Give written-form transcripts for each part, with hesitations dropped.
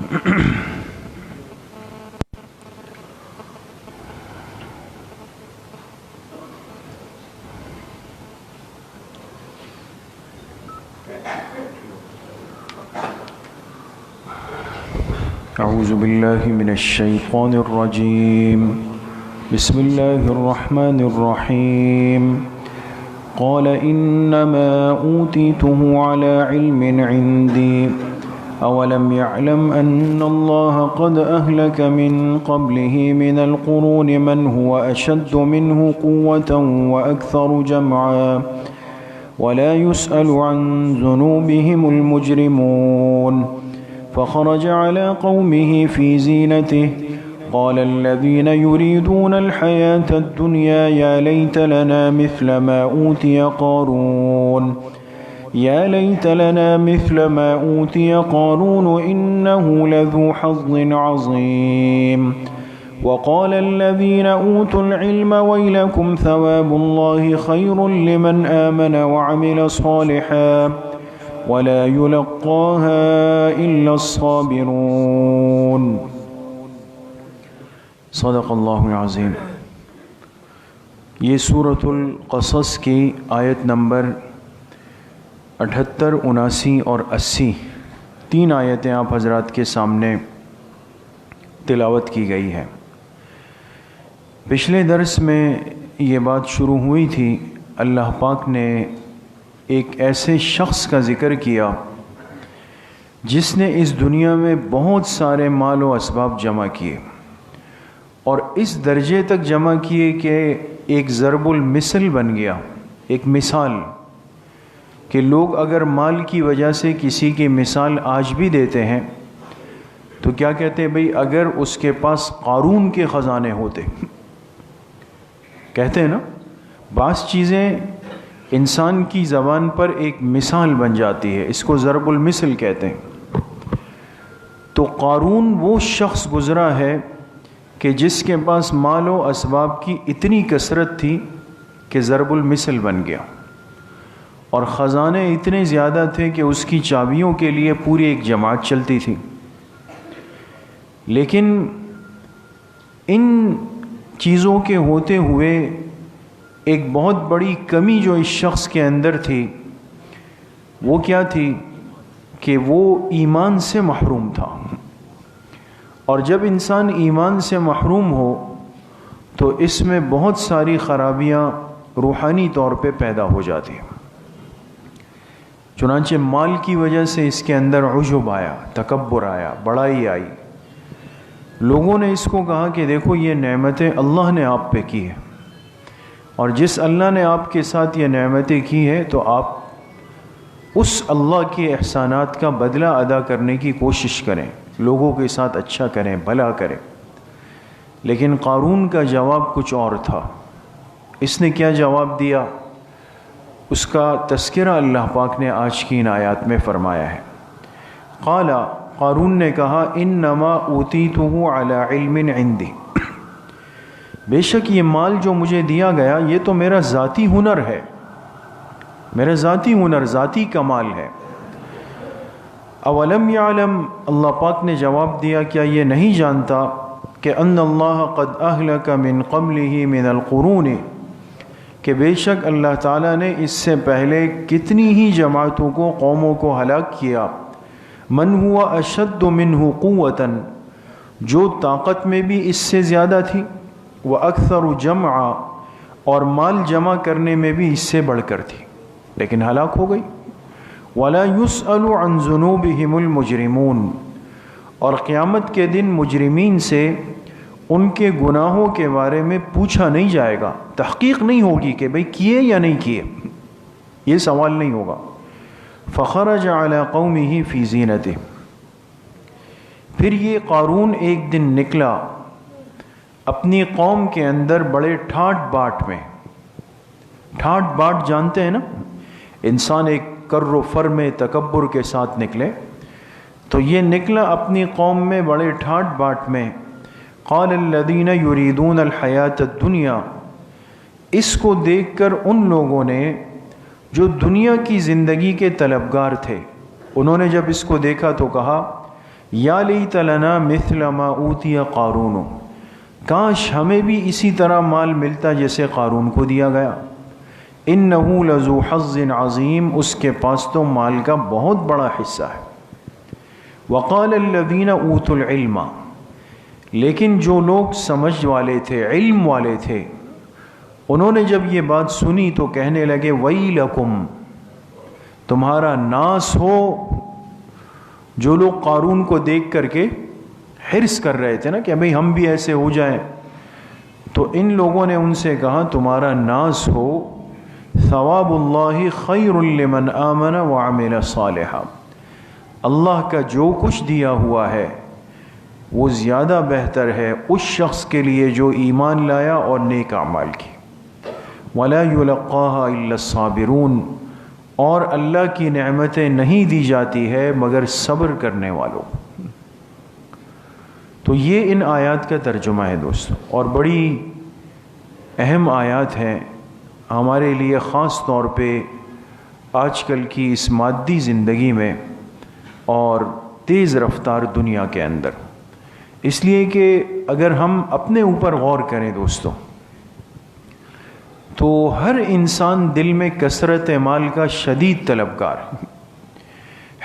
اعوذ باللہ من الشیطان الرجیم بسم اللہ الرحمن الرحیم قال انما اوتیته على علم عندي اولم يعلم ان الله قد اهلك من قبله من القرون من هو اشد منه قوة واكثر جمعا ولا يسأل عن ذنوبهم المجرمون فخرج على قومه في زينته قال الذين يريدون الحياة الدنيا يا ليت لنا مثل ما أوتي قارون إنه لذو حظ عظيم وقال الذين أوتوا العلم ويلكم ثواب الله خير لمن آمن وعمل صالحا ولا يلقاها إلا الصابرون صدق اللہ العظیم۔ یہ سورۃ القصص کی آیت نمبر 78، 79 اور 80 تین آیتیں آپ حضرات کے سامنے تلاوت کی گئی ہے۔ پچھلے درس میں یہ بات شروع ہوئی تھی، اللہ پاک نے ایک ایسے شخص کا ذکر کیا جس نے اس دنیا میں بہت سارے مال و اسباب جمع کیے، اور اس درجے تک جمع کیے کہ ایک ضرب المثل بن گیا، ایک مثال کہ لوگ اگر مال کی وجہ سے کسی کی مثال آج بھی دیتے ہیں تو کیا کہتے ہیں؟ بھئی اگر اس کے پاس قارون کے خزانے ہوتے، کہتے ہیں نا، بعض چیزیں انسان کی زبان پر ایک مثال بن جاتی ہے، اس کو ضرب المثل کہتے ہیں۔ تو قارون وہ شخص گزرا ہے کہ جس کے پاس مال و اسباب کی اتنی کثرت تھی کہ ضرب المثل بن گیا، اور خزانے اتنے زیادہ تھے کہ اس کی چابیوں کے لیے پوری ایک جماعت چلتی تھی۔ لیکن ان چیزوں کے ہوتے ہوئے ایک بہت بڑی کمی جو اس شخص کے اندر تھی، وہ کیا تھی کہ وہ ایمان سے محروم تھا، اور جب انسان ایمان سے محروم ہو تو اس میں بہت ساری خرابیاں روحانی طور پہ پیدا ہو جاتی ہیں۔ چنانچہ مال کی وجہ سے اس کے اندر عجب آیا، تکبر آیا، بڑائی آئی۔ لوگوں نے اس کو کہا کہ دیکھو یہ نعمتیں اللہ نے آپ پہ کی ہیں، اور جس اللہ نے آپ کے ساتھ یہ نعمتیں کی ہے تو آپ اس اللہ کے احسانات کا بدلہ ادا کرنے کی کوشش کریں، لوگوں کے ساتھ اچھا کریں، بھلا کریں۔ لیکن قارون کا جواب کچھ اور تھا۔ اس نے کیا جواب دیا؟ اس کا تذکرہ اللہ پاک نے آج کی ان آیات میں فرمایا ہے۔ قارون نے کہا انما اوتیتہ علی علم عندی، بے شک یہ مال جو مجھے دیا گیا یہ تو میرا ذاتی ہنر ہے، میرا ذاتی ہنر، ذاتی کمال ہے۔ اولم یعلم، اللہ پاک نے جواب دیا کیا یہ نہیں جانتا کہ ان اللہ قد اہلک من قبلہ من القرون، کہ بے شک اللہ تعالیٰ نے اس سے پہلے کتنی ہی جماعتوں کو، قوموں کو ہلاک کیا، من ہوا اشد منہ قوتاً، جو طاقت میں بھی اس سے زیادہ تھی، وَأَكْثَرُ جَمْعًا، اور مال جمع کرنے میں بھی اس سے بڑھ کر تھی، لیکن ہلاک ہو گئی۔ وَلَا يُسْأَلُ عَنْ ذُنُوبِهِمُ الْمُجْرِمُونَ، اور قیامت کے دن مجرمین سے ان کے گناہوں کے بارے میں پوچھا نہیں جائے گا، تحقیق نہیں ہوگی کہ بھئی کیے یا نہیں کیے، یہ سوال نہیں ہوگا۔ فَخَرَجَ عَلَى قَوْمِهِ فِي زِينَتِهِ، پھر یہ قارون ایک دن نکلا اپنی قوم کے اندر بڑے ٹھاٹ باٹ میں۔ ٹھاٹ باٹ جانتے ہیں نا، انسان ایک کر و فر میں تکبر کے ساتھ نکلے، تو یہ نکلا اپنی قوم میں بڑے ٹھاٹ باٹ میں۔ قال الذین یریدون الحیات الدنیا، اس کو دیکھ کر ان لوگوں نے جو دنیا کی زندگی کے طلبگار تھے، انہوں نے جب اس کو دیکھا تو کہا یا لیت لنا مثل ما اوتی قارون، کاش ہمیں بھی اسی طرح مال ملتا جیسے قارون کو دیا گیا. انہ لذو حظ عظیم، اس کے پاس تو مال کا بہت بڑا حصہ ہے. وقال الذین اوتوا العلم، لیکن جو لوگ سمجھ والے تھے، علم والے تھے، انہوں نے جب یہ بات سنی تو کہنے لگے ویلکم، تمہارا ناس ہو. جو لوگ قارون کو دیکھ کر کے حرص کر رہے تھے نا کہ بھئی ہم بھی ایسے ہو جائیں، تو ان لوگوں نے ان سے کہا تمہارا ناس ہو. ثواب اللہ خیر لمن آمن وعمل صالحا، اللہ کا جو کچھ دیا ہوا ہے وہ زیادہ بہتر ہے اس شخص کے لیے جو ایمان لایا اور نیک اعمال کی. ولا یلقاها الا الصابرون، اور اللہ کی نعمتیں نہیں دی جاتی ہے مگر صبر کرنے والوں. تو یہ ان آیات کا ترجمہ ہے دوستو، اور بڑی اہم آیات ہیں ہمارے لیے، خاص طور پہ آج کل کی اس مادی زندگی میں اور تیز رفتار دنیا کے اندر. اس لیے کہ اگر ہم اپنے اوپر غور کریں دوستو، تو ہر انسان دل میں کثرت مال کا شدید طلبگار،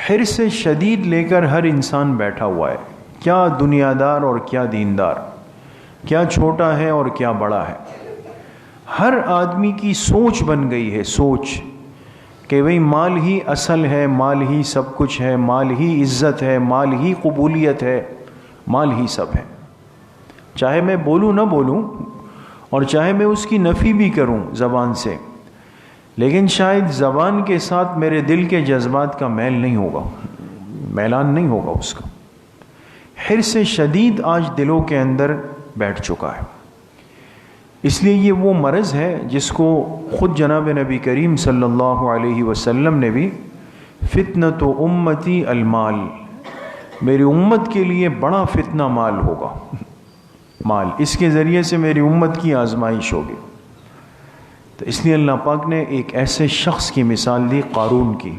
حرص شدید لے کر ہر انسان بیٹھا ہوا ہے. کیا دنیا دار اور کیا دیندار، کیا چھوٹا ہے اور کیا بڑا ہے. ہر آدمی کی سوچ بن گئی ہے، سوچ کہ بھئی مال ہی اصل ہے، مال ہی سب کچھ ہے، مال ہی عزت ہے، مال ہی قبولیت ہے، مال ہی سب ہے. چاہے میں بولوں نہ بولوں اور چاہے میں اس کی نفی بھی کروں زبان سے، لیکن شاید زبان کے ساتھ میرے دل کے جذبات کا میل نہیں ہوگا، میلان نہیں ہوگا اس کا. حرص شدید آج دلوں کے اندر بیٹھ چکا ہے. اس لیے یہ وہ مرض ہے جس کو خود جناب نبی کریم صلی اللہ علیہ وسلم نے بھی فتنۃ امتی المال، میری امت کے لیے بڑا فتنہ مال ہوگا، مال، اس کے ذریعے سے میری امت کی آزمائش ہوگی. تو اس لیے اللہ پاک نے ایک ایسے شخص کی مثال دی، قارون کی،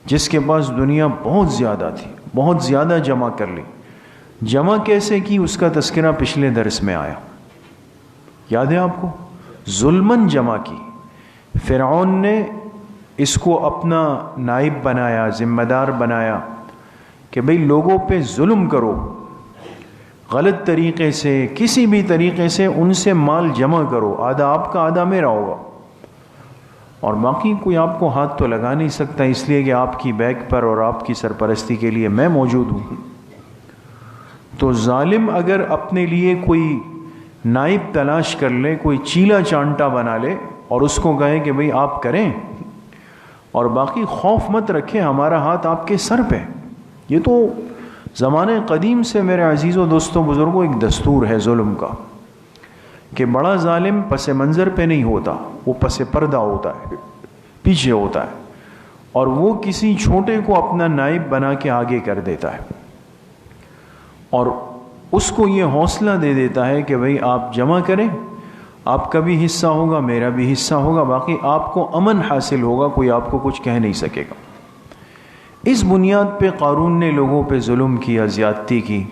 جس کے پاس دنیا بہت زیادہ تھی، بہت زیادہ جمع کر لی. جمع کیسے کی اس کا تذکرہ پچھلے درس میں آیا، یاد ہے آپ کو؟ ظلماً جمع کی. فرعون نے اس کو اپنا نائب بنایا، ذمہ دار بنایا کہ بھئی لوگوں پہ ظلم کرو، غلط طریقے سے، کسی بھی طریقے سے ان سے مال جمع کرو، آدھا آپ کا آدھا میرا ہوگا، اور باقی کوئی آپ کو ہاتھ تو لگا نہیں سکتا، اس لیے کہ آپ کی بیک پر اور آپ کی سرپرستی کے لیے میں موجود ہوں. تو ظالم اگر اپنے لیے کوئی نائب تلاش کر لے، کوئی چیلا چانٹا بنا لے اور اس کو کہے کہ بھئی آپ کریں، اور باقی خوف مت رکھیں، ہمارا ہاتھ آپ کے سر پہ. یہ تو زمانے قدیم سے میرے عزیزوں دوستوں بزرگوں ایک دستور ہے ظلم کا، کہ بڑا ظالم پس منظر پہ نہیں ہوتا، وہ پس پردہ ہوتا ہے، پیچھے ہوتا ہے، اور وہ کسی چھوٹے کو اپنا نائب بنا کے آگے کر دیتا ہے، اور اس کو یہ حوصلہ دے دیتا ہے کہ بھئی آپ جمع کریں، آپ کا بھی حصہ ہوگا، میرا بھی حصہ ہوگا، باقی آپ کو امن حاصل ہوگا، کوئی آپ کو کچھ کہہ نہیں سکے گا. اس بنیاد پہ قارون نے لوگوں پہ ظلم کیا، زیادتی کی،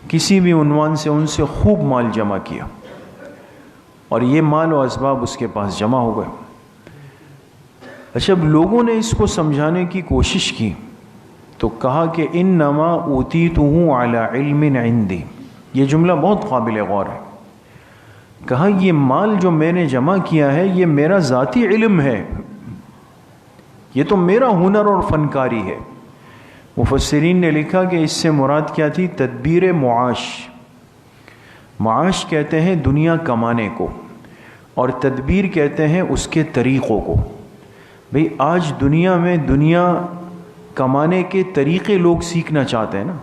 کسی بھی عنوان سے ان سے خوب مال جمع کیا، اور یہ مال و اسباب اس کے پاس جمع ہو گئے. اچھا، اب لوگوں نے اس کو سمجھانے کی کوشش کی تو کہا کہ انما اوتیتہ علی علم عندی. یہ جملہ بہت قابل غور ہے. کہا یہ مال جو میں نے جمع کیا ہے یہ میرا ذاتی علم ہے، یہ تو میرا ہنر اور فنکاری ہے. مفسرین نے لکھا کہ اس سے مراد کیا تھی؟ تدبیر معاش. معاش کہتے ہیں دنیا کمانے کو، اور تدبیر کہتے ہیں اس کے طریقوں کو. بھئی آج دنیا میں دنیا کمانے کے طریقے لوگ سیکھنا چاہتے ہیں نا.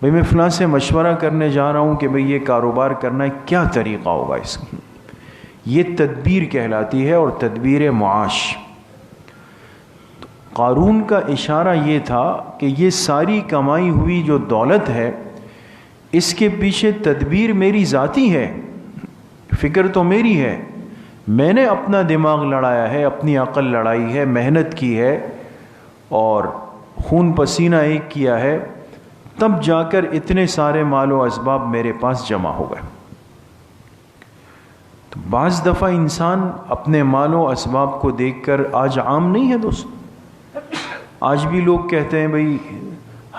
بھئی میں فلاں سے مشورہ کرنے جا رہا ہوں کہ بھئی یہ کاروبار کرنا ہے، کیا طریقہ ہوگا اس کا؟ یہ تدبیر کہلاتی ہے، اور تدبیر معاش. قارون کا اشارہ یہ تھا کہ یہ ساری کمائی ہوئی جو دولت ہے اس کے پیچھے تدبیر میری ذاتی ہے، فکر تو میری ہے، میں نے اپنا دماغ لڑایا ہے، اپنی عقل لڑائی ہے، محنت کی ہے، اور خون پسینہ ایک کیا ہے، تب جا کر اتنے سارے مال و اسباب میرے پاس جمع ہو گئے۔ تو بعض دفعہ انسان اپنے مال و اسباب کو دیکھ کر، آج عام نہیں ہے دوست، آج بھی لوگ کہتے ہیں بھئی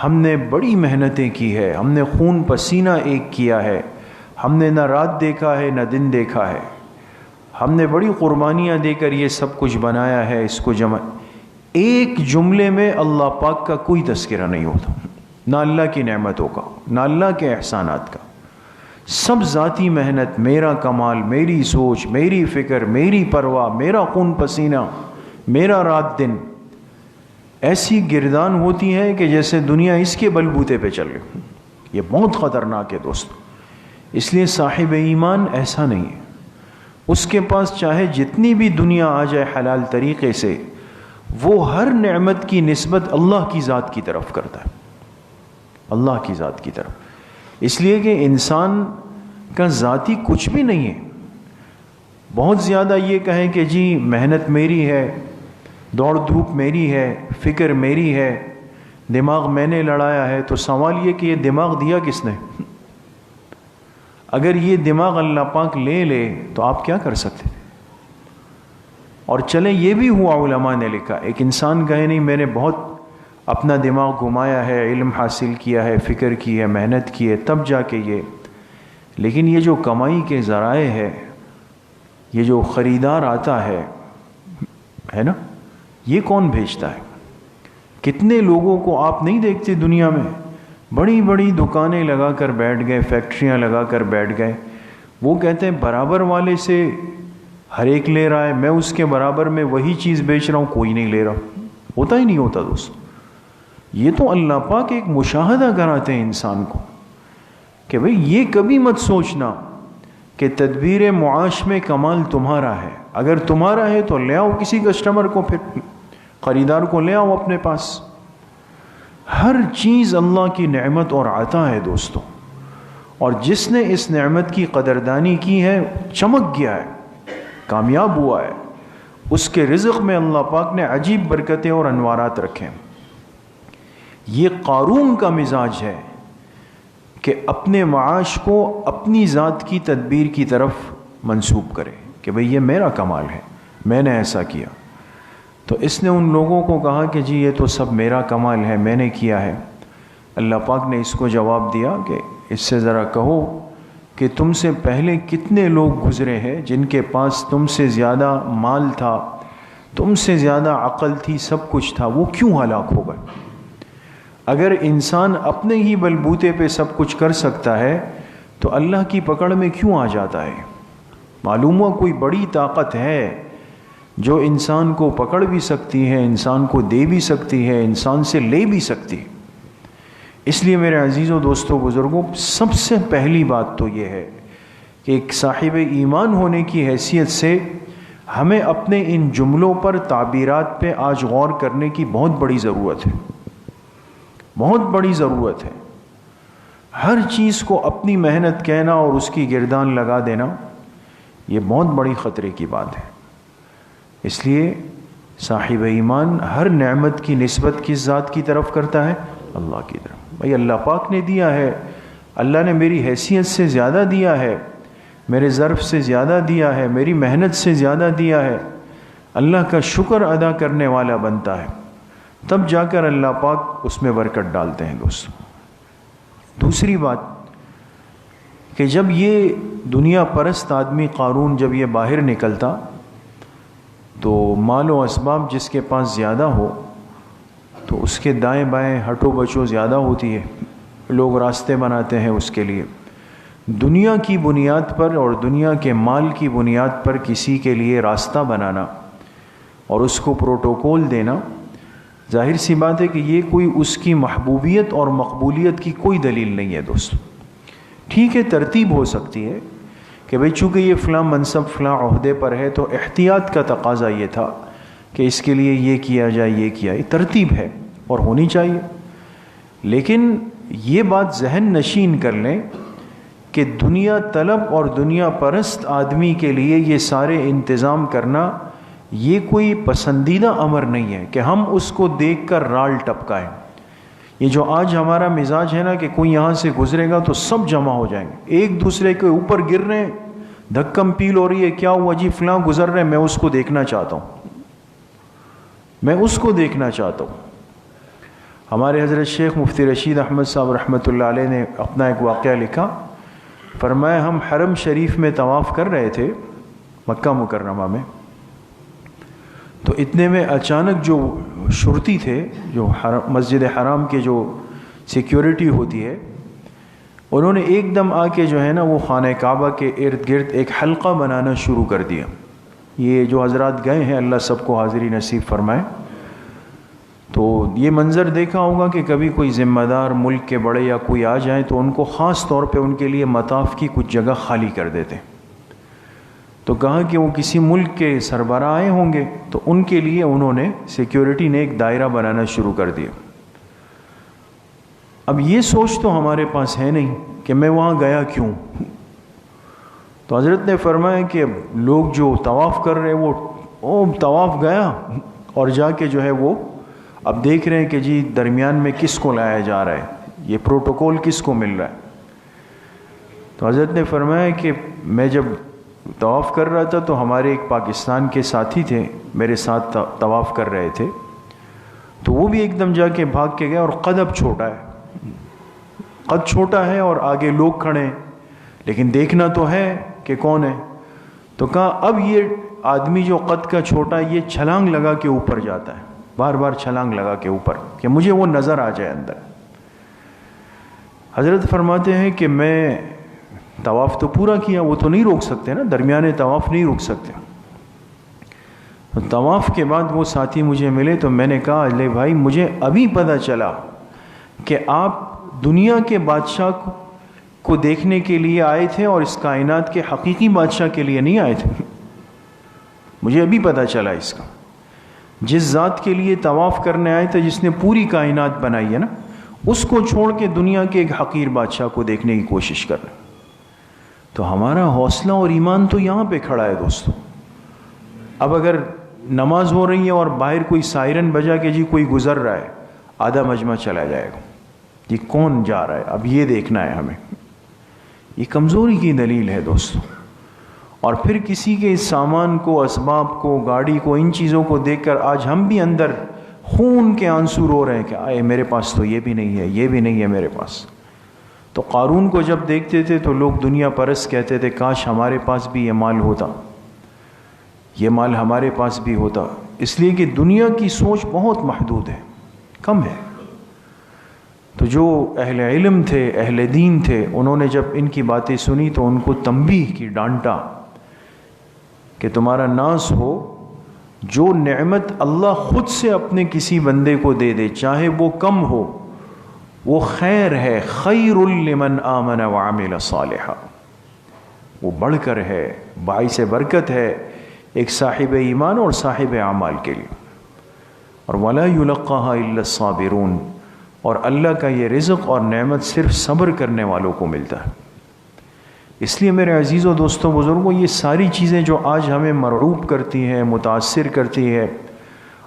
ہم نے بڑی محنتیں کی ہے، ہم نے خون پسینہ ایک کیا ہے، ہم نے نہ رات دیکھا ہے نہ دن دیکھا ہے، ہم نے بڑی قربانیاں دے کر یہ سب کچھ بنایا ہے، اس کو جمع۔ ایک جملے میں اللہ پاک کا کوئی تذکرہ نہیں ہوتا، نہ اللہ کی نعمتوں کا، نہ اللہ کے احسانات کا، سب ذاتی محنت، میرا کمال، میری سوچ، میری فکر، میری پرواہ، میرا خون پسینہ، میرا رات دن، ایسی گردان ہوتی ہے کہ جیسے دنیا اس کے بلبوتے پہ چل گئی۔ یہ بہت خطرناک ہے دوستو۔ اس لیے صاحب ایمان ایسا نہیں ہے، اس کے پاس چاہے جتنی بھی دنیا آ جائے حلال طریقے سے، وہ ہر نعمت کی نسبت اللہ کی ذات کی طرف کرتا ہے، اللہ کی ذات کی طرف، اس لیے کہ انسان کا ذاتی کچھ بھی نہیں ہے۔ بہت زیادہ یہ کہیں کہ جی محنت میری ہے، دوڑ دھوپ میری ہے، فکر میری ہے، دماغ میں نے لڑایا ہے، تو سوال یہ کہ یہ دماغ دیا کس نے؟ اگر یہ دماغ اللہ پاک لے لے تو آپ کیا کر سکتے؟ اور چلیں یہ بھی ہوا، علماء نے لکھا، ایک انسان کہے نہیں میں نے بہت اپنا دماغ گھمایا ہے، علم حاصل کیا ہے، فکر کی ہے، محنت کی ہے، تب جا کے یہ، لیکن یہ جو کمائی کے ذرائع ہے، یہ جو خریدار آتا ہے نا، یہ کون بھیجتا ہے؟ کتنے لوگوں کو آپ نہیں دیکھتے دنیا میں بڑی بڑی دکانیں لگا کر بیٹھ گئے، فیکٹریاں لگا کر بیٹھ گئے، وہ کہتے ہیں برابر والے سے ہر ایک لے رہا ہے، میں اس کے برابر میں وہی چیز بیچ رہا ہوں، کوئی نہیں لے رہا۔ ہوتا ہی نہیں ہوتا دوست۔ یہ تو اللہ پاک ایک مشاہدہ کراتے ہیں انسان کو کہ بھئی یہ کبھی مت سوچنا کہ تدبیر معاش میں کمال تمہارا ہے، اگر تمہارا ہے تو لے آؤ کسی کسٹمر کو، پھر خریدار کو لے آؤ اپنے پاس۔ ہر چیز اللہ کی نعمت اور عطا ہے دوستو، اور جس نے اس نعمت کی قدردانی کی ہے چمک گیا ہے، کامیاب ہوا ہے، اس کے رزق میں اللہ پاک نے عجیب برکتیں اور انوارات رکھے۔ یہ قارون کا مزاج ہے کہ اپنے معاش کو اپنی ذات کی تدبیر کی طرف منسوب کرے کہ بھئی یہ میرا کمال ہے، میں نے ایسا کیا۔ تو اس نے ان لوگوں کو کہا کہ جی یہ تو سب میرا کمال ہے، میں نے کیا ہے۔ اللہ پاک نے اس کو جواب دیا کہ اس سے ذرا کہو کہ تم سے پہلے کتنے لوگ گزرے ہیں جن کے پاس تم سے زیادہ مال تھا، تم سے زیادہ عقل تھی، سب کچھ تھا، وہ کیوں ہلاک ہو گئے؟ اگر انسان اپنے ہی بلبوتے پہ سب کچھ کر سکتا ہے تو اللہ کی پکڑ میں کیوں آ جاتا ہے؟ معلوم ہوا کوئی بڑی طاقت ہے جو انسان کو پکڑ بھی سکتی ہے، انسان کو دے بھی سکتی ہے، انسان سے لے بھی سکتی ہے۔ اس لیے میرے عزیزوں، دوستوں، بزرگوں، سب سے پہلی بات تو یہ ہے کہ ایک صاحب ایمان ہونے کی حیثیت سے ہمیں اپنے ان جملوں پر، تعبیرات پہ آج غور کرنے کی بہت بڑی ضرورت ہے، بہت بڑی ضرورت ہے۔ ہر چیز کو اپنی محنت کہنا اور اس کی گردان لگا دینا، یہ بہت بڑی خطرے کی بات ہے۔ اس لیے صاحب ایمان ہر نعمت کی نسبت کس ذات کی طرف کرتا ہے؟ اللہ کی طرف۔ بھائی اللہ پاک نے دیا ہے، اللہ نے میری حیثیت سے زیادہ دیا ہے، میرے ظرف سے زیادہ دیا ہے، میری محنت سے زیادہ دیا ہے، اللہ کا شکر ادا کرنے والا بنتا ہے، تب جا کر اللہ پاک اس میں برکت ڈالتے ہیں دوستو۔ دوسری بات کہ جب یہ دنیا پرست آدمی قارون جب یہ باہر نکلتا تو مال و اسباب جس کے پاس زیادہ ہو تو اس کے دائیں بائیں ہٹو بچو زیادہ ہوتی ہے، لوگ راستے بناتے ہیں اس کے لیے۔ دنیا کی بنیاد پر اور دنیا کے مال کی بنیاد پر کسی کے لیے راستہ بنانا اور اس کو پروٹوکول دینا، ظاہر سی بات ہے کہ یہ کوئی اس کی محبوبیت اور مقبولیت کی کوئی دلیل نہیں ہے دوستو۔ ٹھیک ہے، ترتیب ہو سکتی ہے کہ بھئی چونکہ یہ فلاں منصب فلاں عہدے پر ہے تو احتیاط کا تقاضا یہ تھا کہ اس کے لیے یہ کیا جائے، یہ کیا، یہ ترتیب ہے اور ہونی چاہیے۔ لیکن یہ بات ذہن نشین کر لیں کہ دنیا طلب اور دنیا پرست آدمی کے لیے یہ سارے انتظام کرنا یہ کوئی پسندیدہ امر نہیں ہے کہ ہم اس کو دیکھ کر رال ٹپکائیں۔ یہ جو آج ہمارا مزاج ہے نا کہ کوئی یہاں سے گزرے گا تو سب جمع ہو جائیں گے، ایک دوسرے کے اوپر گر رہے ہیں، دھکم پیل ہو رہی ہے، کیا ہوا جی فلاں گزر رہے ہیں، میں اس کو دیکھنا چاہتا ہوں، میں اس کو دیکھنا چاہتا ہوں۔ ہمارے حضرت شیخ مفتی رشید احمد صاحب رحمۃ اللہ علیہ نے اپنا ایک واقعہ لکھا، فرمایا ہم حرم شریف میں طواف کر رہے تھے مکہ مکرمہ میں، تو اتنے میں اچانک جو شرطی تھے، جو مسجد حرام کے جو سیکیورٹی ہوتی ہے، انہوں نے ایک دم آ کے جو ہے نا وہ خانہ کعبہ کے ارد گرد ایک حلقہ بنانا شروع کر دیا۔ یہ جو حضرات گئے ہیں اللہ سب کو حاضری نصیب فرمائے، تو یہ منظر دیکھا ہوگا کہ کبھی کوئی ذمہ دار ملک کے بڑے یا کوئی آ جائیں تو ان کو خاص طور پہ ان کے لیے مطاف کی کچھ جگہ خالی کر دیتے، تو کہا کہ وہ کسی ملک کے سربراہ آئے ہوں گے تو ان کے لیے انہوں نے سیکیورٹی نے ایک دائرہ بنانا شروع کر دیا۔ اب یہ سوچ تو ہمارے پاس ہے نہیں کہ میں وہاں گیا کیوں، تو حضرت نے فرمایا کہ لوگ جو طواف کر رہے وہ طواف گیا اور جا کے جو ہے وہ اب دیکھ رہے ہیں کہ جی درمیان میں کس کو لایا جا رہا ہے، یہ پروٹوکول کس کو مل رہا ہے۔ تو حضرت نے فرمایا کہ میں جب طواف کر رہا تھا تو ہمارے ایک پاکستان کے ساتھی تھے میرے ساتھ طواف کر رہے تھے، تو وہ بھی ایک دم جا کے بھاگ کے گئے، اور قد اب چھوٹا ہے، قد چھوٹا ہے اور آگے لوگ کھڑے ہیں لیکن دیکھنا تو ہے کہ کون ہے، تو کہا اب یہ آدمی جو قد کا چھوٹا ہے یہ چھلانگ لگا کے اوپر جاتا ہے، بار بار چھلانگ لگا کے اوپر کہ مجھے وہ نظر آ جائے اندر۔ حضرت فرماتے ہیں کہ میں طواف تو پورا کیا، وہ تو نہیں روک سکتے نا، درمیانے طواف نہیں روک سکتے۔ تو طواف کے بعد وہ ساتھی مجھے ملے تو میں نے کہا لے بھائی مجھے ابھی پتہ چلا کہ آپ دنیا کے بادشاہ کو دیکھنے کے لیے آئے تھے اور اس کائنات کے حقیقی بادشاہ کے لیے نہیں آئے تھے، مجھے ابھی پتہ چلا اس کا۔ جس ذات کے لیے طواف کرنے آئے تھے، جس نے پوری کائنات بنائی ہے نا، اس کو چھوڑ کے دنیا کے ایک حقیر بادشاہ کو دیکھنے کی کوشش کر رہے ہیں۔ تو ہمارا حوصلہ اور ایمان تو یہاں پہ کھڑا ہے دوستو۔ اب اگر نماز ہو رہی ہے اور باہر کوئی سائرن بجا کہ جی کوئی گزر رہا ہے، آدھا مجمع چلا جائے گا، جی کون جا رہا ہے، اب یہ دیکھنا ہے ہمیں۔ یہ کمزوری کی دلیل ہے دوستو۔ اور پھر کسی کے سامان کو، اسباب کو، گاڑی کو، ان چیزوں کو دیکھ کر آج ہم بھی اندر خون کے آنسو رو رہے ہیں کہ آئے میرے پاس تو یہ بھی نہیں ہے، یہ بھی نہیں ہے میرے پاس۔ تو قارون کو جب دیکھتے تھے تو لوگ دنیا پرست کہتے تھے کاش ہمارے پاس بھی یہ مال ہوتا، یہ مال ہمارے پاس بھی ہوتا، اس لیے کہ دنیا کی سوچ بہت محدود ہے، کم ہے۔ تو جو اہل علم تھے، اہل دین تھے، انہوں نے جب ان کی باتیں سنی تو ان کو تنبیہ کی، ڈانٹا کہ تمہارا ناز ہو، جو نعمت اللہ خود سے اپنے کسی بندے کو دے دے، چاہے وہ کم ہو، وہ خیر ہے، خیر لمن آمن وعمل صالحا، وہ بڑھ کر ہے، باعث برکت ہے ایک صاحب ایمان اور صاحب اعمال کے لیے۔ اور ولا یلقاها الا الصابرون، اور اللہ کا یہ رزق اور نعمت صرف صبر کرنے والوں کو ملتا ہے۔ اس لیے میرے عزیزوں، دوستوں، بزرگوں، یہ ساری چیزیں جو آج ہمیں مرعوب کرتی ہیں، متاثر کرتی ہے،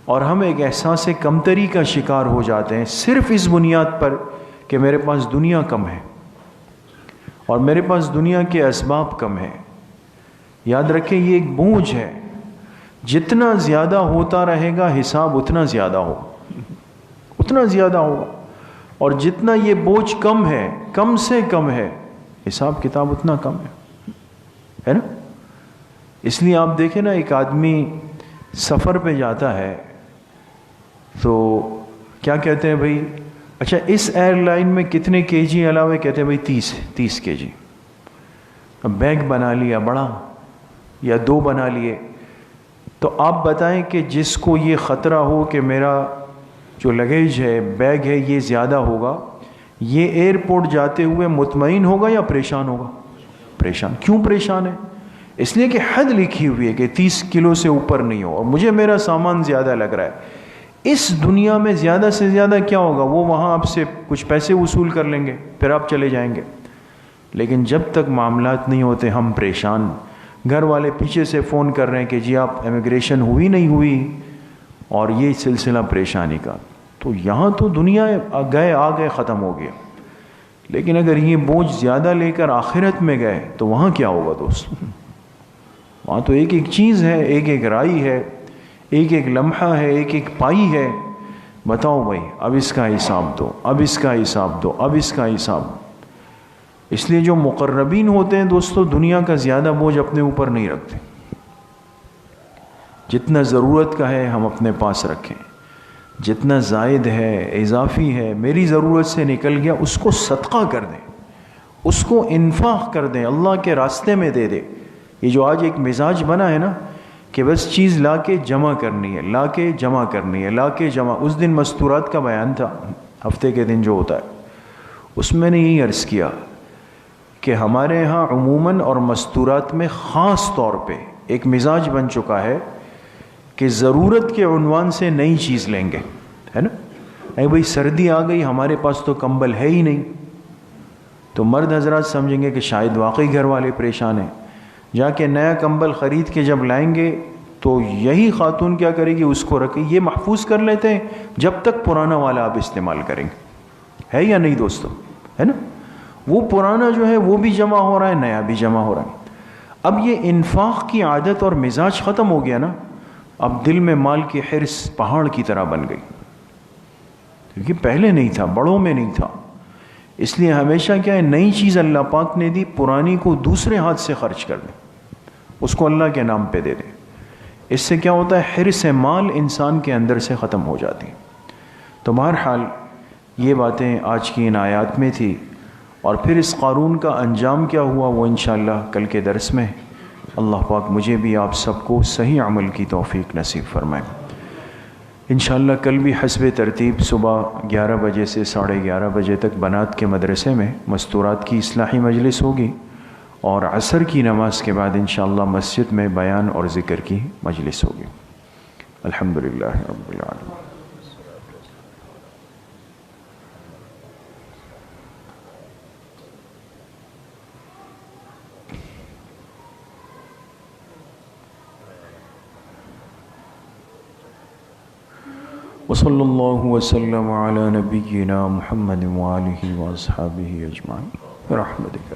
اور ہم ایک احساس کمتری کا شکار ہو جاتے ہیں صرف اس بنیاد پر کہ میرے پاس دنیا کم ہے اور میرے پاس دنیا کے اسباب کم ہیں۔ یاد رکھیں یہ ایک بوجھ ہے، جتنا زیادہ ہوتا رہے گا حساب اتنا زیادہ ہوگا، اور جتنا یہ بوجھ کم ہے، کم سے کم ہے، حساب کتاب اتنا کم ہے نا۔ اس لیے آپ دیکھیں نا، ایک آدمی سفر پہ جاتا ہے تو کیا کہتے ہیں بھائی، اچھا اس ایئر لائن میں کتنے کے جی علاوہ، کہتے ہیں بھائی 30 کے جی۔ اب بیگ بنا لیا بڑا یا 2 بنا لیے، تو آپ بتائیں کہ جس کو یہ خطرہ ہو کہ میرا جو لگیج ہے، بیگ ہے، یہ زیادہ ہوگا، یہ ایئرپورٹ جاتے ہوئے مطمئن ہوگا یا پریشان ہوگا؟ پریشان۔ کیوں پریشان ہے؟ اس لیے کہ حد لکھی ہوئی ہے کہ 30 کلو سے اوپر نہیں ہو، اور مجھے میرا سامان زیادہ لگ رہا ہے۔ اس دنیا میں زیادہ سے زیادہ کیا ہوگا، وہ وہاں آپ سے کچھ پیسے وصول کر لیں گے، پھر آپ چلے جائیں گے۔ لیکن جب تک معاملات نہیں ہوتے ہم پریشان، گھر والے پیچھے سے فون کر رہے ہیں کہ جی آپ امیگریشن ہوئی نہیں ہوئی، اور یہ سلسلہ پریشانی کا۔ تو یہاں تو دنیا گئے آ گئے ختم ہو گیا، لیکن اگر یہ بوجھ زیادہ لے کر آخرت میں گئے تو وہاں کیا ہوگا دوست؟ وہاں تو ایک ایک چیز ہے، ایک ایک رائی ہے، ایک ایک لمحہ ہے، ایک ایک پائی ہے. بتاؤ بھائی، اب اس کا حساب دو، اب اس کا حساب دو، اب اس کا حساب. اس لیے جو مقربین ہوتے ہیں دوستو، دنیا کا زیادہ بوجھ اپنے اوپر نہیں رکھتے. جتنا ضرورت کا ہے ہم اپنے پاس رکھیں، جتنا زائد ہے، اضافی ہے، میری ضرورت سے نکل گیا، اس کو صدقہ کر دیں، اس کو انفاق کر دیں، اللہ کے راستے میں دے دیں. یہ جو آج ایک مزاج بنا ہے نا کہ بس چیز لا کے جمع کرنی ہے، لا کے جمع کرنی ہے، لا کے جمع. اس دن مستورات کا بیان تھا، ہفتے کے دن جو ہوتا ہے، اس میں نے یہی عرض کیا کہ ہمارے ہاں عموماً اور مستورات میں خاص طور پہ ایک مزاج بن چکا ہے کہ ضرورت کے عنوان سے نئی چیز لیں گے، ہے نا. اے بھائی سردی آ گئی، ہمارے پاس تو کمبل ہے ہی نہیں، تو مرد حضرات سمجھیں گے کہ شاید واقعی گھر والے پریشان ہیں. جا کے نیا کمبل خرید کے جب لائیں گے تو یہی خاتون کیا کرے گی، اس کو رکھے، یہ محفوظ کر لیتے ہیں جب تک پرانا والا آپ استعمال کریں گے. ہے یا نہیں دوستو؟ ہے نا. وہ پرانا جو ہے وہ بھی جمع ہو رہا ہے، نیا بھی جمع ہو رہا ہے. اب یہ انفاق کی عادت اور مزاج ختم ہو گیا نا، اب دل میں مال کی حرص پہاڑ کی طرح بن گئی، کیونکہ پہلے نہیں تھا، بڑوں میں نہیں تھا. اس لیے ہمیشہ کیا ہے، نئی چیز اللہ پاک نے دی، پرانی کو دوسرے ہاتھ سے خرچ کر دیں، اس کو اللہ کے نام پہ دے دیں. اس سے کیا ہوتا ہے، حرص مال انسان کے اندر سے ختم ہو جاتی ہیں. تو بہرحال یہ باتیں آج کی ان آیات میں تھی، اور پھر اس قارون کا انجام کیا ہوا وہ انشاءاللہ کل کے درس میں. اللہ پاک مجھے بھی آپ سب کو صحیح عمل کی توفیق نصیب فرمائے. انشاءاللہ کل بھی حسب ترتیب صبح 11 بجے سے 11:30 بجے تک بنات کے مدرسے میں مستورات کی اصلاحی مجلس ہوگی، اور عصر کی نماز کے بعد انشاءاللہ مسجد میں بیان اور ذکر کی مجلس ہوگی. الحمدللہ رب العالمین. وصلی اللہ وسلم علی نبینا محمد وآلہ واصحابہ اجمعین برحمتک.